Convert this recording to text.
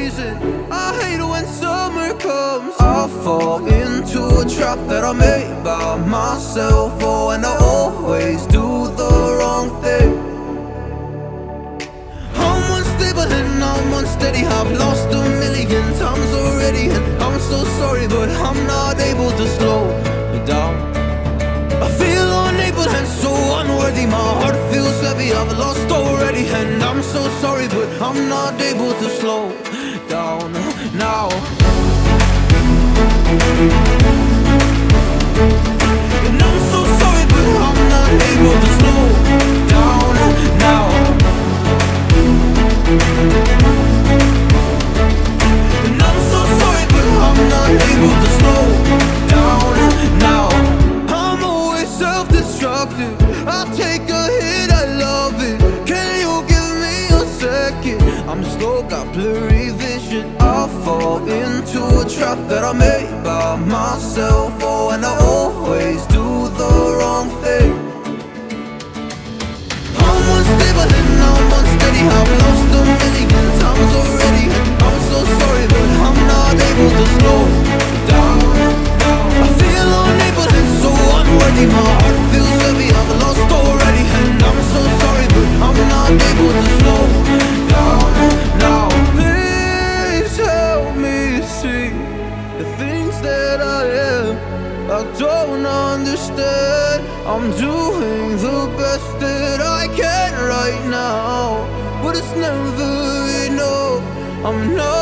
season. I hate it when summer comes. I fall into a trap that I made by myself. Oh, and I always do the wrong thing. I'm unstable and I'm unsteady. I've lost a million times already, and I'm so sorry, but I'm not able to slow me down. I feel unable and so unworthy. My heart feels heavy, I've lost already, and I'm so sorry, but I'm not able to slow down now. And I'm so sorry, but I'm not able to slow down now. And I'm so sorry, but I'm not able to slow down now. I'm always self-destructive. I take a hit, I love it. Can you give me a second? I'm slow, got blurry vision. I fall into a trap that I made by myself. Oh, and I always do the wrong thing. I'm unstable and I'm unsteady. I've lost a million times already, and I'm so sorry, but I'm not able to slow down. I feel unable and so unworthy. My heart feels heavy, I've lost already, and I'm so sorry, but I'm not able to slow down now. Please help me see the things that I am. I don't understand. I'm doing the best that I can right now, but it's never enough. I'm not